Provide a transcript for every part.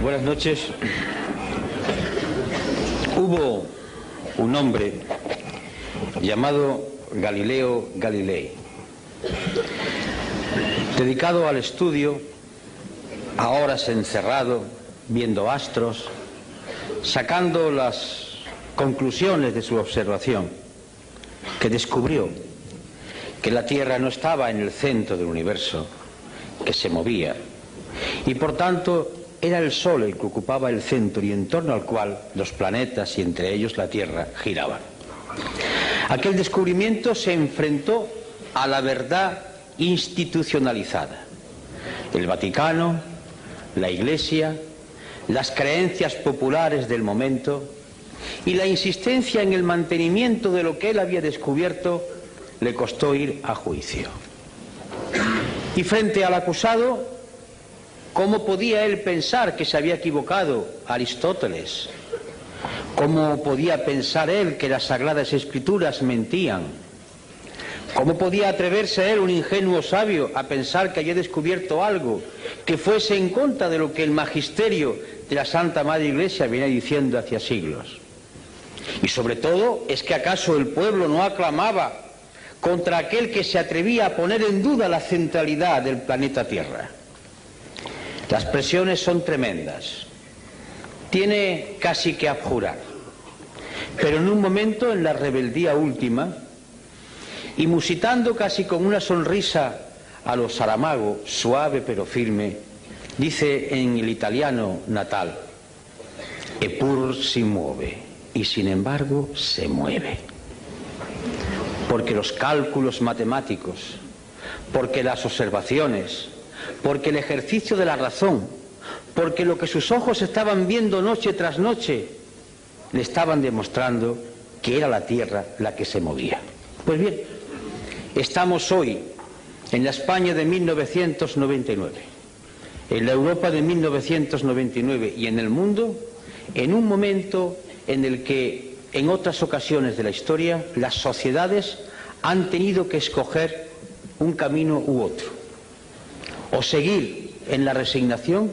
Buenas noches. Hubo un hombre llamado Galileo Galilei, dedicado al estudio, a horas encerrado, viendo astros, sacando las conclusiones de su observación, que descubrió que la Tierra no estaba en el centro del universo, que se movía, y por tanto era el Sol el que ocupaba el centro y en torno al cual los planetas y entre ellos la Tierra giraban. Aquel descubrimiento se enfrentó a la verdad institucionalizada. El Vaticano, la Iglesia, las creencias populares del momento y la insistencia en el mantenimiento de lo que él había descubierto le costó ir a juicio. Y frente al acusado, ¿cómo podía él pensar que se había equivocado Aristóteles? ¿Cómo podía pensar él que las Sagradas Escrituras mentían? ¿Cómo podía atreverse él, un ingenuo sabio, a pensar que había descubierto algo que fuese en contra de lo que el magisterio de la Santa Madre Iglesia viene diciendo hacia siglos? Y sobre todo, ¿es que acaso el pueblo no aclamaba contra aquel que se atrevía a poner en duda la centralidad del planeta Tierra? Las presiones son tremendas. Tiene casi que abjurar. Pero en un momento, en la rebeldía última, y musitando casi con una sonrisa a lo Saramago, suave pero firme, dice en el italiano natal: "Eppur si muove", y sin embargo se mueve. Porque los cálculos matemáticos, porque las observaciones, porque el ejercicio de la razón, porque lo que sus ojos estaban viendo noche tras noche, le estaban demostrando que era la Tierra la que se movía. Pues bien, estamos hoy en la España de 1999, en la Europa de 1999 y en el mundo, en un momento en el que en otras ocasiones de la historia las sociedades han tenido que escoger un camino u otro, o seguir en la resignación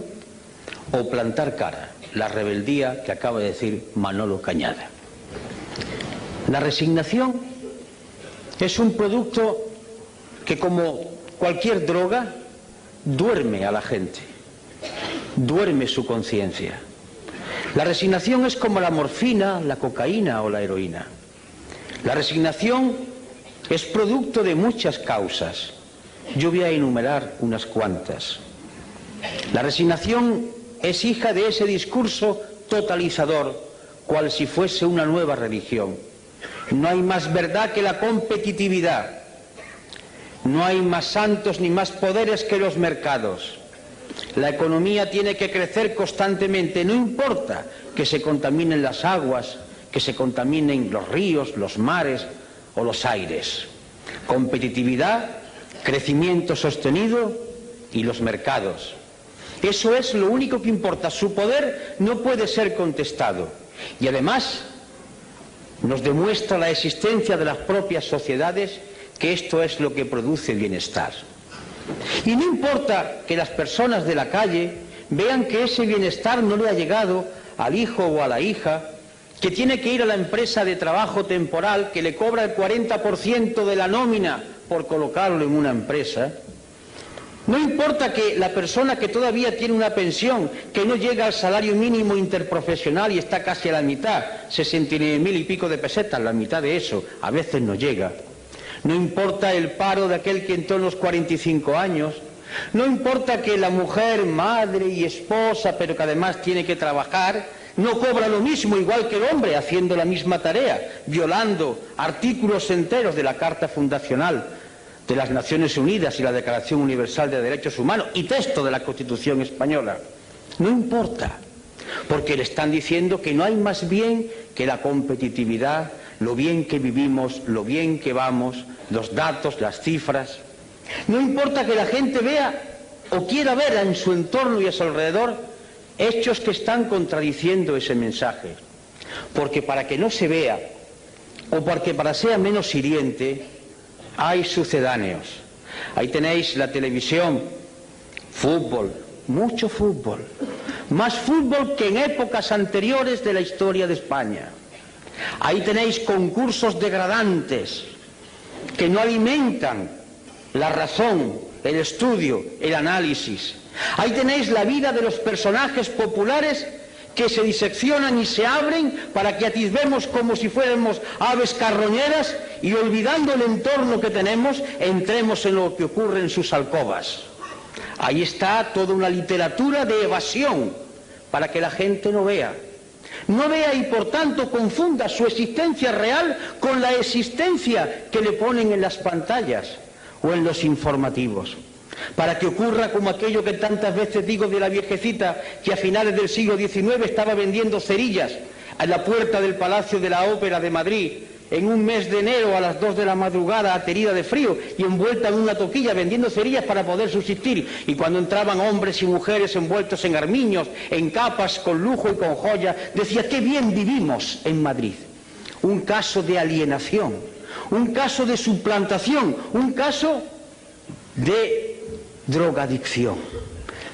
o plantar cara, la rebeldía que acaba de decir Manolo Cañada. La resignación es un producto que, como cualquier droga, duerme a la gente, duerme su conciencia. La resignación es como la morfina, la cocaína o la heroína. La resignación es producto de muchas causas. Yo voy a enumerar unas cuantas. La resignación es hija de ese discurso totalizador, cual si fuese una nueva religión. No hay más verdad que la competitividad. No hay más santos ni más poderes que los mercados. La economía tiene que crecer constantemente, no importa que se contaminen las aguas, que se contaminen los ríos, los mares o los aires. Competitividad, crecimiento sostenido y los mercados. Eso es lo único que importa. Su poder no puede ser contestado. Y además nos demuestra la existencia de las propias sociedades que esto es lo que produce bienestar. Y no importa que las personas de la calle vean que ese bienestar no le ha llegado al hijo o a la hija, que tiene que ir a la empresa de trabajo temporal que le cobra el 40% de la nómina por colocarlo en una empresa. No importa que la persona que todavía tiene una pensión que no llega al salario mínimo interprofesional y está casi a la mitad, 69.000 y pico de pesetas, la mitad de eso, a veces no llega. No importa el paro de aquel que entró en los 45 años. No importa que la mujer, madre y esposa, pero que además tiene que trabajar, no cobra lo mismo igual que el hombre haciendo la misma tarea, violando artículos enteros de la Carta Fundacional de las Naciones Unidas y la Declaración Universal de Derechos Humanos y texto de la Constitución Española. No importa, porque le están diciendo que no hay más bien que la competitividad, lo bien que vivimos, lo bien que vamos, los datos, las cifras. No importa que la gente vea o quiera ver en su entorno y a su alrededor hechos que están contradiciendo ese mensaje, porque para que no se vea o porque para sea menos hiriente hay sucedáneos. Ahí tenéis la televisión, fútbol, mucho fútbol, más fútbol que en épocas anteriores de la historia de España. Ahí tenéis concursos degradantes que no alimentan la razón, el estudio, el análisis. Ahí tenéis la vida de los personajes populares que se diseccionan y se abren para que atisbemos como si fuéramos aves carroñeras y, olvidando el entorno que tenemos, entremos en lo que ocurre en sus alcobas. Ahí está toda una literatura de evasión para que la gente no vea y por tanto confunda su existencia real con la existencia que le ponen en las pantallas o en los informativos, para que ocurra como aquello que tantas veces digo de la viejecita que a finales del siglo XIX estaba vendiendo cerillas a la puerta del Palacio de la Ópera de Madrid en un mes de enero a las 2 de la madrugada, aterida de frío y envuelta en una toquilla vendiendo cerillas para poder subsistir. Y cuando entraban hombres y mujeres envueltos en armiños, en capas, con lujo y con joyas, decía: qué bien vivimos en Madrid. Un caso de alienación, un caso de suplantación, un caso de drogadicción.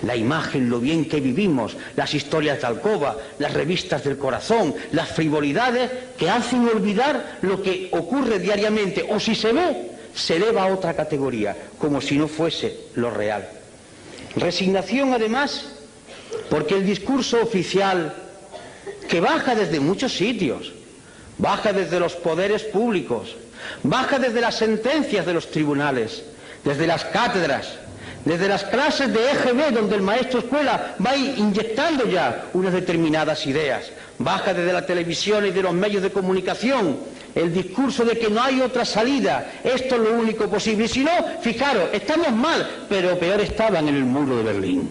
La imagen, lo bien que vivimos, las historias de alcoba, las revistas del corazón, las frivolidades que hacen olvidar lo que ocurre diariamente, o si se ve, se eleva a otra categoría, como si no fuese lo real. Resignación, además, porque el discurso oficial, que baja desde muchos sitios, baja desde los poderes públicos, baja desde las sentencias de los tribunales, desde las cátedras, desde las clases de EGB, donde el maestro escuela va inyectando ya unas determinadas ideas, baja desde la televisión y de los medios de comunicación el discurso de que no hay otra salida, esto es lo único posible. Y si no, fijaros, estamos mal, pero peor estaban en el muro de Berlín.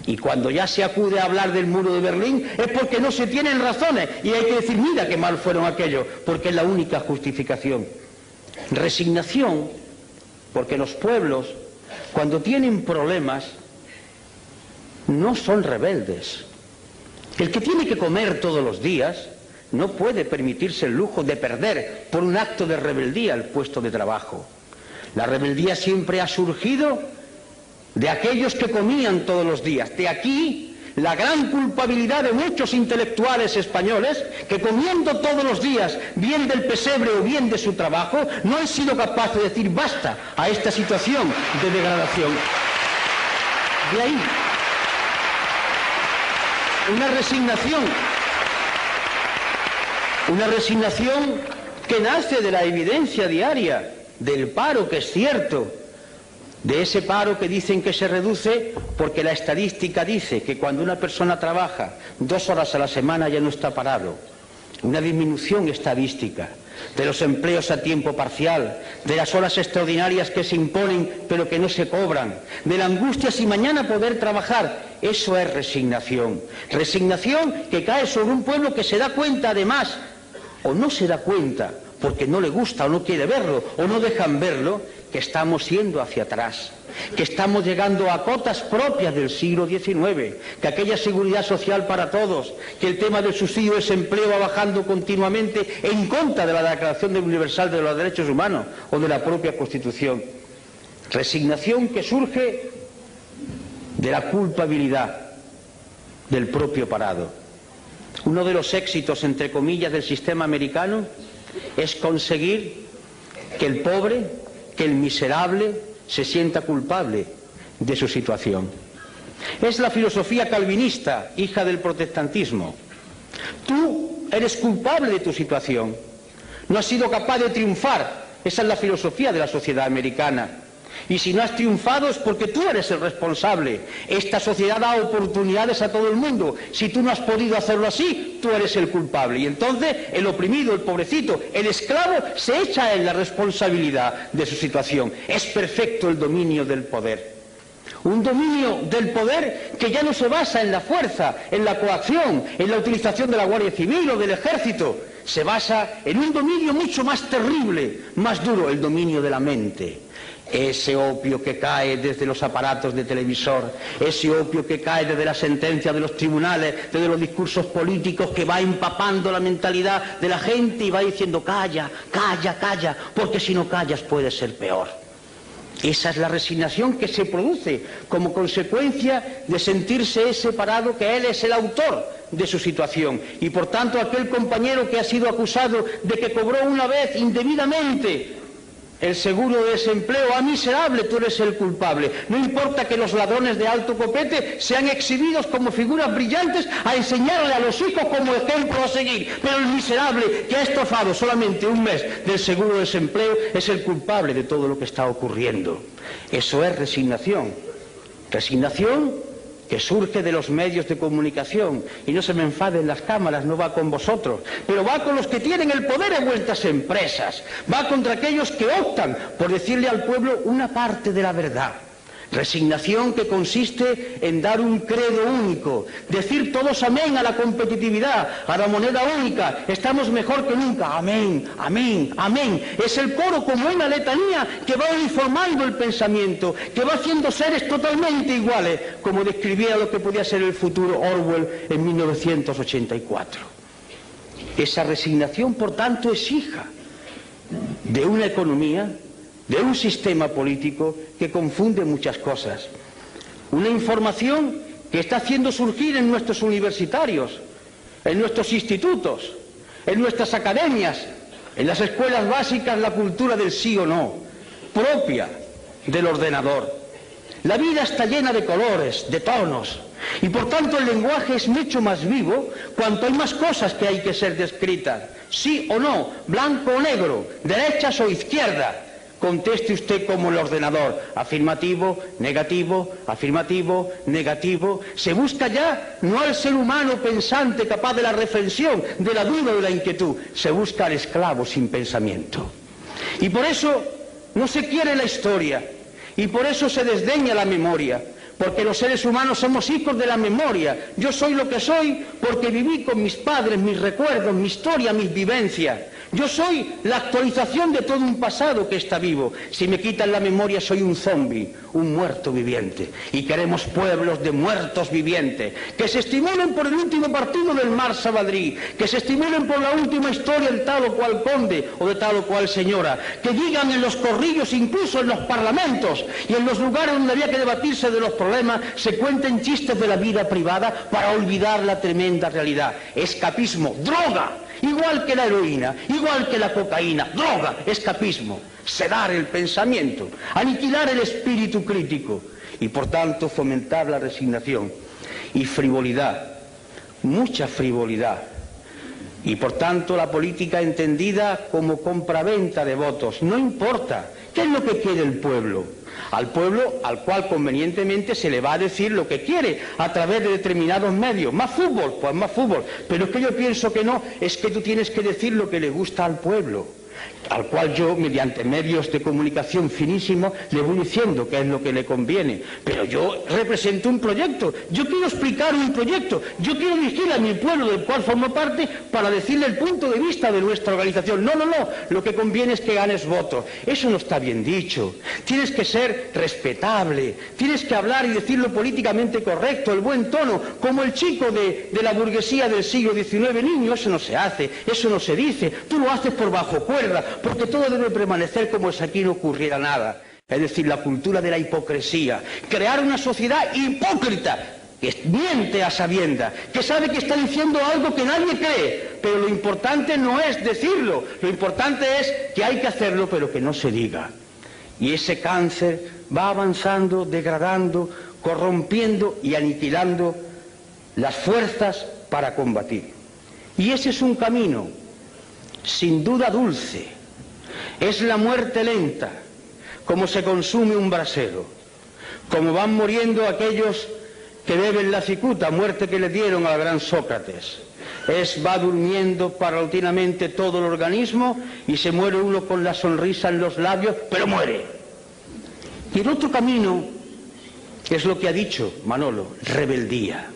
Y cuando ya se acude a hablar del muro de Berlín es porque no se tienen razones y hay que decir: mira qué mal fueron aquellos, porque es la única justificación. Resignación, porque los pueblos, cuando tienen problemas, no son rebeldes. El que tiene que comer todos los días no puede permitirse el lujo de perder por un acto de rebeldía el puesto de trabajo. La rebeldía siempre ha surgido de aquellos que comían todos los días. De aquí la gran culpabilidad de muchos intelectuales españoles que, comiendo todos los días bien del pesebre o bien de su trabajo, no han sido capaces de decir basta a esta situación de degradación. De ahí una resignación que nace de la evidencia diaria del paro, que es cierto, de ese paro que dicen que se reduce porque la estadística dice que cuando una persona trabaja 2 horas a la semana ya no está parado. Una disminución estadística de los empleos a tiempo parcial, de las horas extraordinarias que se imponen pero que no se cobran, de la angustia si mañana poder trabajar. Eso es resignación. Resignación que cae sobre un pueblo que se da cuenta, además, o no se da cuenta porque no le gusta o no quiere verlo o no dejan verlo, que estamos yendo hacia atrás, que estamos llegando a cotas propias del siglo XIX, que aquella seguridad social para todos, que el tema del subsidio de desempleo va bajando continuamente en contra de la Declaración Universal de los Derechos Humanos o de la propia Constitución. Resignación que surge de la culpabilidad del propio parado. Uno de los éxitos, entre comillas, del sistema americano es conseguir que el pobre, que el miserable se sienta culpable de su situación. Es la filosofía calvinista, hija del protestantismo. Tú eres culpable de tu situación, no has sido capaz de triunfar. Esa es la filosofía de la sociedad americana. Y si no has triunfado es porque tú eres el responsable. Esta sociedad da oportunidades a todo el mundo. Si tú no has podido hacerlo así, tú eres el culpable. Y entonces el oprimido, el pobrecito, el esclavo se echa en la responsabilidad de su situación. Es perfecto el dominio del poder. Un dominio del poder que ya no se basa en la fuerza, en la coacción, en la utilización de la Guardia Civil o del Ejército. Se basa en un dominio mucho más terrible, más duro, el dominio de la mente. Ese opio que cae desde los aparatos de televisor, ese opio que cae desde la sentencia de los tribunales, desde los discursos políticos, que va empapando la mentalidad de la gente y va diciendo calla, calla, calla, porque si no callas puede ser peor. Esa es la resignación que se produce como consecuencia de sentirse separado, que él es el autor de su situación. Y por tanto aquel compañero que ha sido acusado de que cobró una vez indebidamente el seguro de desempleo, ¡ah, miserable, tú eres el culpable! No importa que los ladrones de alto copete sean exhibidos como figuras brillantes a enseñarle a los hijos como ejemplo a seguir, pero el miserable que ha estafado solamente un mes del seguro de desempleo es el culpable de todo lo que está ocurriendo. Eso es resignación. Resignación que surge de los medios de comunicación, y no se me enfaden las cámaras, no va con vosotros, pero va con los que tienen el poder en vuestras empresas, va contra aquellos que optan por decirle al pueblo una parte de la verdad. Resignación que consiste en dar un credo único, decir todos amén a la competitividad, a la moneda única, estamos mejor que nunca, amén, amén, amén. Es el coro como una letanía que va uniformando el pensamiento, que va haciendo seres totalmente iguales, como describía lo que podía ser el futuro Orwell en 1984. Esa resignación, por tanto, es hija de una economía, de un sistema político que confunde muchas cosas. Una información que está haciendo surgir en nuestros universitarios, en nuestros institutos, en nuestras academias, en las escuelas básicas, la cultura del sí o no, propia del ordenador. La vida está llena de colores, de tonos, y por tanto el lenguaje es mucho más vivo cuanto hay más cosas que hay que ser descritas. Sí o no, blanco o negro, derechas o izquierda. Conteste usted como el ordenador, afirmativo, negativo, afirmativo, negativo. Se busca ya no al ser humano pensante capaz de la reflexión, de la duda o de la inquietud, se busca al esclavo sin pensamiento. Y por eso no se quiere la historia, y por eso se desdeña la memoria, porque los seres humanos somos hijos de la memoria. Yo soy lo que soy porque viví con mis padres, mis recuerdos, mi historia, mis vivencias. Yo soy la actualización de todo un pasado que está vivo. Si me quitan la memoria soy un zombi, un muerto viviente. Y queremos pueblos de muertos vivientes, que se estimulen por el último partido del Marsa Madrid, que se estimulen por la última historia del tal o cual conde o de tal o cual señora, que digan en los corrillos, incluso en los parlamentos y en los lugares donde había que debatirse de los problemas, se cuenten chistes de la vida privada para olvidar la tremenda realidad. Escapismo, droga. Igual que la heroína, igual que la cocaína, droga, escapismo, sedar el pensamiento, aniquilar el espíritu crítico y por tanto fomentar la resignación y frivolidad, mucha frivolidad. Y por tanto la política entendida como compraventa de votos. No importa, ¿qué es lo que quiere el pueblo? Al pueblo al cual convenientemente se le va a decir lo que quiere a través de determinados medios. Más fútbol, pues más fútbol. Pero es que yo pienso que no, es que tú tienes que decir lo que le gusta al pueblo, al cual yo, mediante medios de comunicación finísimos, le voy diciendo qué es lo que le conviene. Pero yo represento un proyecto, yo quiero explicar un proyecto, yo quiero dirigir a mi pueblo del cual formo parte para decirle el punto de vista de nuestra organización. No, no, no, lo que conviene es que ganes votos. Eso no está bien dicho. Tienes que ser respetable, tienes que hablar y decirlo políticamente correcto, el buen tono, como el chico de la burguesía del siglo XIX. Niño, eso no se hace, eso no se dice, tú lo haces por bajo cuerda, porque todo debe permanecer como si aquí no ocurriera nada. Es decir, la cultura de la hipocresía, crear una sociedad hipócrita, que miente a sabiendas, que sabe que está diciendo algo que nadie cree, pero lo importante no es decirlo, lo importante es que hay que hacerlo, pero que no se diga. Y ese cáncer va avanzando, degradando, corrompiendo y aniquilando las fuerzas para combatir. Y ese es un camino, sin duda dulce, es la muerte lenta, como se consume un brasero, como van muriendo aquellos que beben la cicuta, muerte que le dieron al gran Sócrates. Va durmiendo paulatinamente todo el organismo y se muere uno con la sonrisa en los labios, pero muere. Y el otro camino es lo que ha dicho Manolo, rebeldía.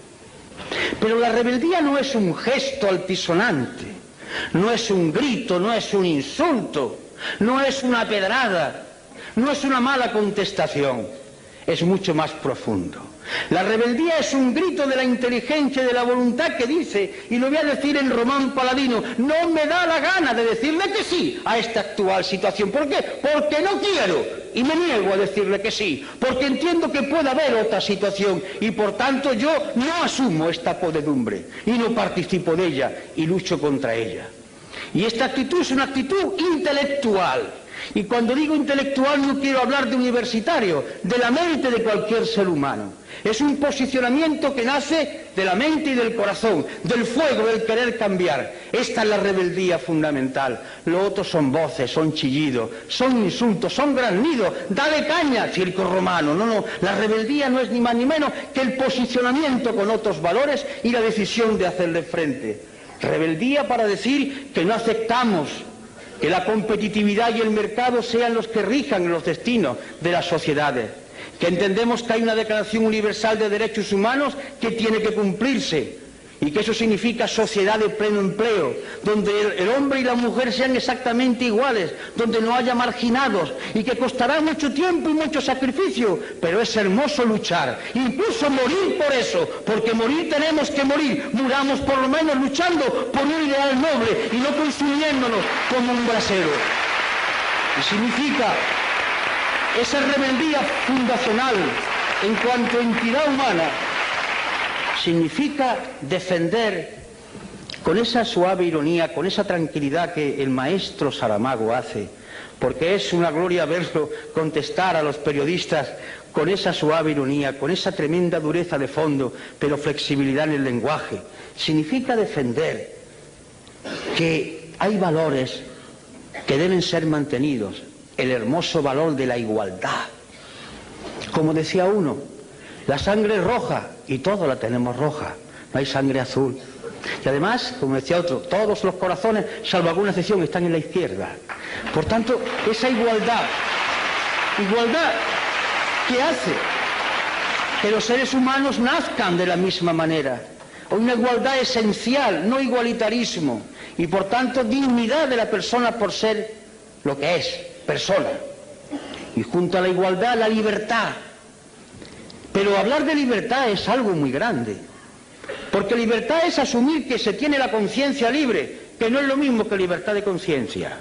Pero la rebeldía no es un gesto altisonante, no es un grito, no es un insulto, no es una pedrada, no es una mala contestación, es mucho más profundo. La rebeldía es un grito de la inteligencia y de la voluntad que dice, y lo voy a decir en Román Paladino, no me da la gana de decirle que sí a esta actual situación. ¿Por qué? Porque no quiero, Y me niego a decirle que sí, porque entiendo que puede haber otra situación y por tanto yo no asumo esta podredumbre y no participo de ella y lucho contra ella. Y esta actitud es una actitud intelectual. Y cuando digo intelectual no quiero hablar de universitario, de la mente de cualquier ser humano. Es un posicionamiento que nace de la mente y del corazón, del fuego, del querer cambiar. Esta es la rebeldía fundamental. Lo otro son voces, son chillidos, son insultos, son graznidos. Dale caña, circo romano. No, la rebeldía no es ni más ni menos que el posicionamiento con otros valores y la decisión de hacerle frente. Rebeldía para decir que no aceptamos que la competitividad y el mercado sean los que rijan los destinos de las sociedades, que entendemos que hay una Declaración Universal de Derechos Humanos que tiene que cumplirse y que eso significa sociedad de pleno empleo, donde el hombre y la mujer sean exactamente iguales, donde no haya marginados y que costará mucho tiempo y mucho sacrificio, pero es hermoso luchar, incluso morir por eso, porque morir tenemos que morir, muramos por lo menos luchando por un ideal noble y no consumiéndonos como un brasero. Y significa esa rebeldía fundacional en cuanto a entidad humana, significa defender con esa suave ironía, con esa tranquilidad que el maestro Saramago hace, porque es una gloria verlo contestar a los periodistas con esa suave ironía, con esa tremenda dureza de fondo, pero flexibilidad en el lenguaje. Significa defender que hay valores que deben ser mantenidos, el hermoso valor de la igualdad. Como decía uno, la sangre es roja y todos la tenemos roja, no hay sangre azul. Y además, como decía otro, todos los corazones, salvo alguna excepción, están en la izquierda. Por tanto, esa igualdad que hace que los seres humanos nazcan de la misma manera. Una igualdad esencial, no igualitarismo, y por tanto dignidad de la persona por ser lo que es, persona. Y junto a la igualdad, la libertad. Pero hablar de libertad es algo muy grande, porque libertad es asumir que se tiene la conciencia libre, que no es lo mismo que libertad de conciencia.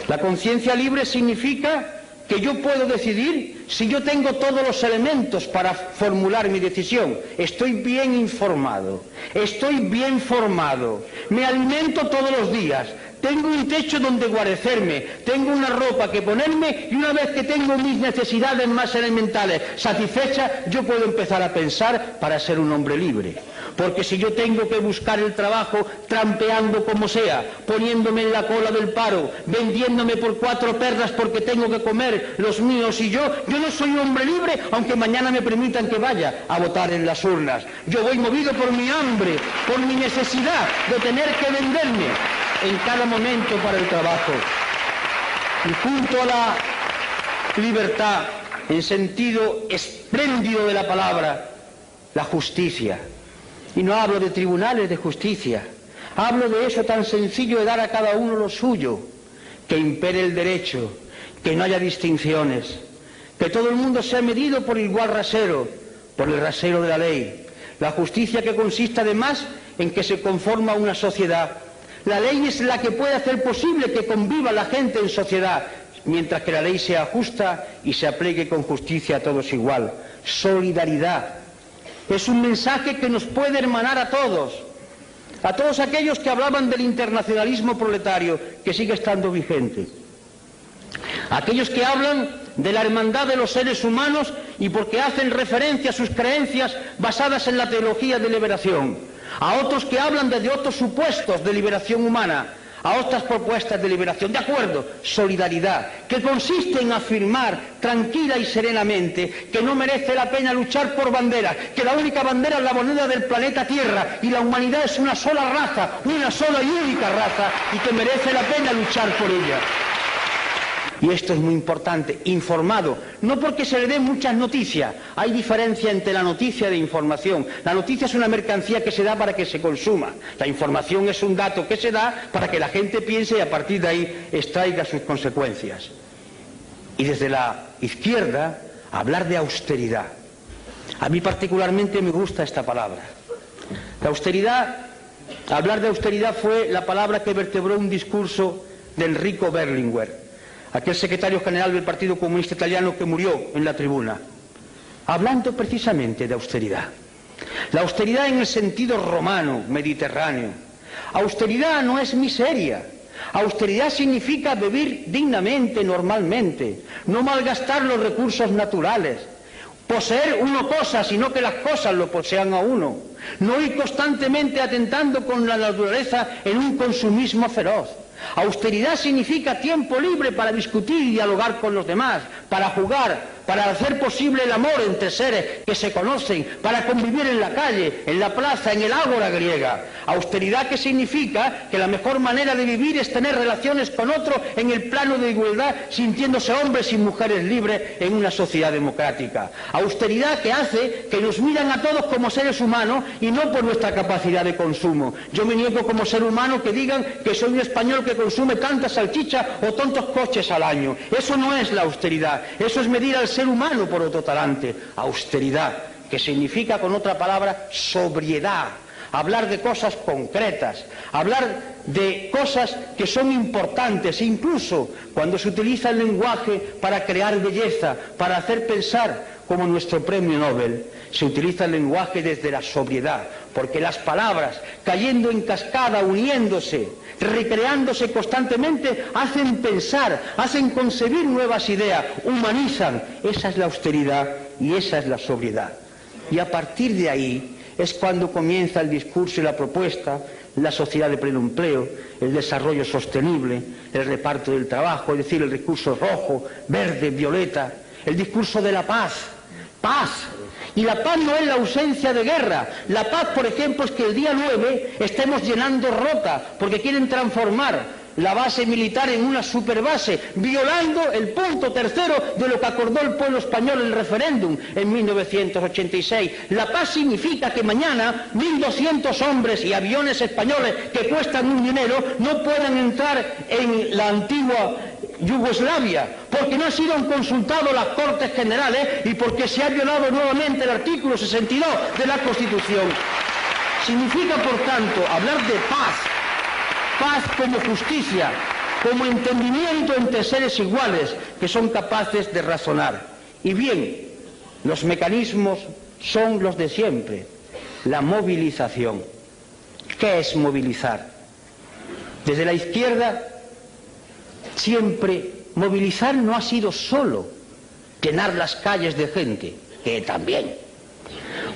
La conciencia libre significa que yo puedo decidir si yo tengo todos los elementos para formular mi decisión. Estoy bien informado, estoy bien formado, me alimento todos los días, tengo un techo donde guarecerme, tengo una ropa que ponerme y una vez que tengo mis necesidades más elementales satisfechas, yo puedo empezar a pensar para ser un hombre libre. Porque si yo tengo que buscar el trabajo trampeando como sea, poniéndome en la cola del paro, vendiéndome por 4 perras porque tengo que comer los míos y yo no soy un hombre libre, aunque mañana me permitan que vaya a votar en las urnas. Yo voy movido por mi hambre, por mi necesidad de tener que venderme en cada momento para el trabajo. Y junto a la libertad, en sentido espléndido de la palabra, la justicia. Y no hablo de tribunales de justicia, hablo de eso tan sencillo de dar a cada uno lo suyo, que impere el derecho, que no haya distinciones, que todo el mundo sea medido por igual rasero, por el rasero de la ley. La justicia que consiste además en que se conforma una sociedad. La ley es la que puede hacer posible que conviva la gente en sociedad, mientras que la ley sea justa y se aplique con justicia a todos igual. Solidaridad. Es un mensaje que nos puede hermanar a todos aquellos que hablaban del internacionalismo proletario, que sigue estando vigente, aquellos que hablan de la hermandad de los seres humanos y porque hacen referencia a sus creencias basadas en la teología de liberación, a otros que hablan desde otros supuestos de liberación humana, a otras propuestas de liberación. De acuerdo, solidaridad, que consiste en afirmar tranquila y serenamente que no merece la pena luchar por banderas, que la única bandera es la moneda del planeta Tierra y la humanidad es una sola raza, una sola y única raza, y que merece la pena luchar por ella. Y esto es muy importante, informado, no porque se le den muchas noticias, hay diferencia entre la noticia y la información. La noticia es una mercancía que se da para que se consuma, la información es un dato que se da para que la gente piense y a partir de ahí extraiga sus consecuencias. Y desde la izquierda, hablar de austeridad. A mí particularmente me gusta esta palabra. La austeridad, hablar de austeridad fue la palabra que vertebró un discurso de Enrico Berlinguer. aquel secretario general del Partido Comunista Italiano que murió en la tribuna, hablando precisamente de austeridad. La austeridad en el sentido romano, mediterráneo. Austeridad no es miseria. Austeridad significa vivir dignamente, normalmente, no malgastar los recursos naturales, poseer uno cosas, sino que las cosas lo posean a uno, no ir constantemente atentando con la naturaleza en un consumismo feroz. Austeridad significa tiempo libre para discutir y dialogar con los demás, para jugar, para hacer posible el amor entre seres que se conocen, para convivir en la calle, en la plaza, en el ágora griega. Austeridad que significa que la mejor manera de vivir es tener relaciones con otro en el plano de igualdad, sintiéndose hombres y mujeres libres en una sociedad democrática. Austeridad que hace que nos miran a todos como seres humanos y no por nuestra capacidad de consumo. Yo me niego como ser humano que digan que soy un español que consume tanta salchicha o tantos coches al año. Eso no es la austeridad, eso es medir al ser humano por otro talante. Austeridad, que significa con otra palabra sobriedad, hablar de cosas concretas, hablar de cosas que son importantes, incluso cuando se utiliza el lenguaje para crear belleza, para hacer pensar, como nuestro premio Nobel, se utiliza el lenguaje desde la sobriedad, porque las palabras, cayendo en cascada, uniéndose, recreándose constantemente, hacen pensar, hacen concebir nuevas ideas, humanizan. Esa es la austeridad y esa es la sobriedad. Y a partir de ahí es cuando comienza el discurso y la propuesta, la sociedad de pleno empleo, el desarrollo sostenible, el reparto del trabajo, es decir, el discurso rojo, verde, violeta, el discurso de la paz. Paz. Y la paz no es la ausencia de guerra. La paz, por ejemplo, es que el día 9 estemos llenando Rota, porque quieren transformar la base militar en una superbase, violando el punto tercero de lo que acordó el pueblo español en el referéndum en 1986. La paz significa que mañana 1.200 hombres y aviones españoles que cuestan un dinero no puedan entrar en la antigua Yugoslavia, porque no han sido consultados las Cortes Generales y porque se ha violado nuevamente el artículo 62 de la Constitución. Significa, por tanto, hablar de paz, paz como justicia, como entendimiento entre seres iguales que son capaces de razonar. Y bien, los mecanismos son los de siempre. La movilización. ¿Qué es movilizar? Desde la izquierda, siempre movilizar no ha sido solo llenar las calles de gente, que también.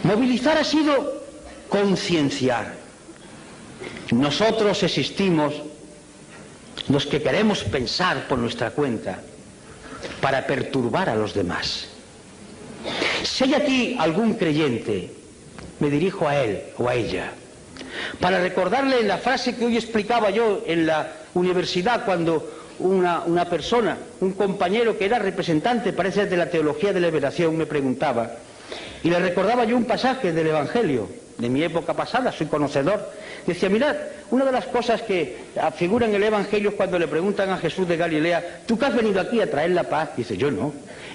Movilizar ha sido concienciar. Nosotros existimos, los que queremos pensar por nuestra cuenta, para perturbar a los demás. Si hay aquí algún creyente, me dirijo a él o a ella, para recordarle la frase que hoy explicaba yo en la universidad cuando una persona, un compañero que era representante, parece, de la teología de la liberación, me preguntaba, y le recordaba yo un pasaje del Evangelio de mi época pasada, soy conocedor. Decía, mirad, una de las cosas que figura en el Evangelio es cuando le preguntan a Jesús de Galilea, ¿tú qué has venido aquí a traer la paz? Dice, yo no,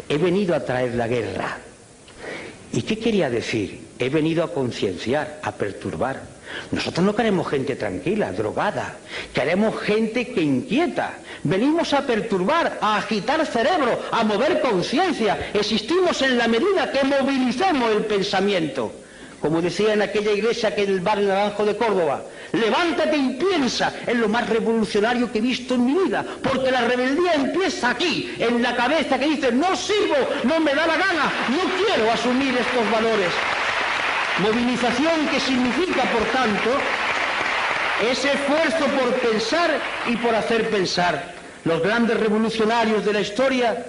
he venido a traer la guerra. ¿Y qué quería decir? He venido a concienciar, a perturbar. Nosotros no queremos gente tranquila, drogada, queremos gente que inquieta. Venimos a perturbar, a agitar cerebro, a mover conciencia. Existimos en la medida que movilicemos el pensamiento. Como decía en aquella iglesia que en el barrio Naranjo de Córdoba, levántate y piensa, es lo más revolucionario que he visto en mi vida, porque la rebeldía empieza aquí, en la cabeza que dice, no sirvo, no me da la gana, no quiero asumir estos valores. Movilización que significa, por tanto, ese esfuerzo por pensar y por hacer pensar. Los grandes revolucionarios de la historia,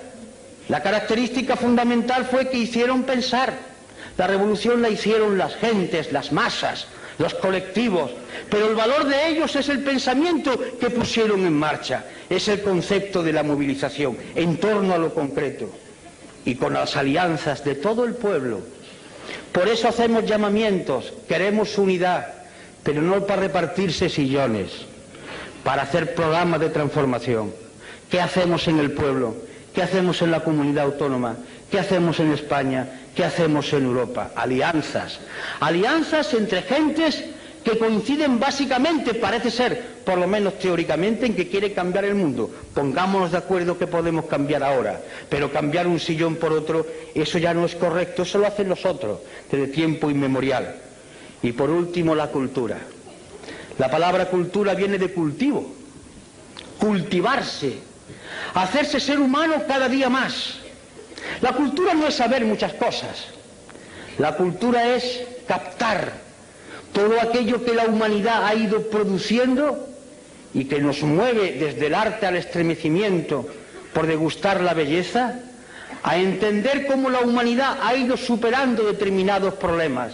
la característica fundamental fue que hicieron pensar. La revolución la hicieron las gentes, las masas, los colectivos, pero el valor de ellos es el pensamiento que pusieron en marcha, es el concepto de la movilización en torno a lo concreto y con las alianzas de todo el pueblo. Por eso hacemos llamamientos, queremos unidad, pero no para repartirse sillones, para hacer programas de transformación. ¿Qué hacemos en el pueblo? ¿Qué hacemos en la comunidad autónoma? ¿Qué hacemos en España? ¿Qué hacemos en Europa? Alianzas. Alianzas entre gentes que coinciden básicamente, parece ser, por lo menos teóricamente, en que quiere cambiar el mundo. Pongámonos de acuerdo que podemos cambiar ahora, pero cambiar un sillón por otro, eso ya no es correcto, eso lo hacen los otros, desde tiempo inmemorial. Y por último, la cultura. La palabra cultura viene de cultivo, cultivarse, hacerse ser humano cada día más. La cultura no es saber muchas cosas, la cultura es captar todo aquello que la humanidad ha ido produciendo y que nos mueve desde el arte al estremecimiento por degustar la belleza, a entender cómo la humanidad ha ido superando determinados problemas.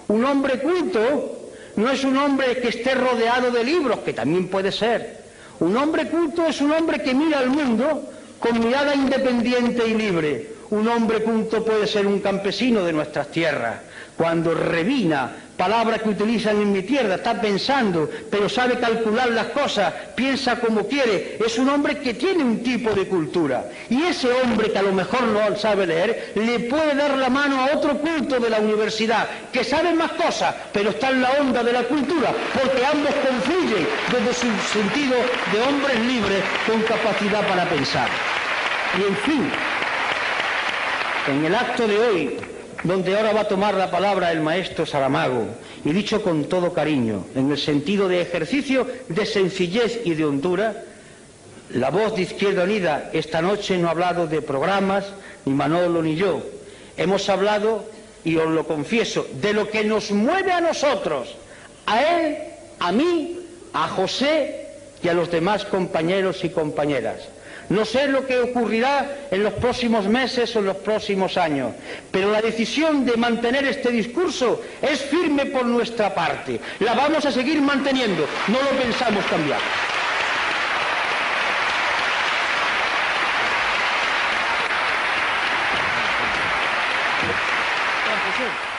Un hombre culto no es un hombre que esté rodeado de libros, que también puede ser. Un hombre culto es un hombre que mira al mundo con mirada independiente y libre. Un hombre culto puede ser un campesino de nuestras tierras. Cuando revina, palabra que utilizan en mi tierra, está pensando, pero sabe calcular las cosas, piensa como quiere, es un hombre que tiene un tipo de cultura. Y ese hombre que a lo mejor no sabe leer, le puede dar la mano a otro culto de la universidad, que sabe más cosas, pero está en la onda de la cultura, porque ambos confluyen desde su sentido de hombres libres con capacidad para pensar. Y en fin, en el acto de hoy, donde ahora va a tomar la palabra el maestro Saramago, y dicho con todo cariño, en el sentido de ejercicio de sencillez y de hondura, la voz de Izquierda Unida esta noche no ha hablado de programas, ni Manolo ni yo. Hemos hablado, y os lo confieso, de lo que nos mueve a nosotros, a él, a mí, a José y a los demás compañeros y compañeras. No sé lo que ocurrirá en los próximos meses o en los próximos años, pero la decisión de mantener este discurso es firme por nuestra parte. La vamos a seguir manteniendo, no lo pensamos cambiar. Gracias.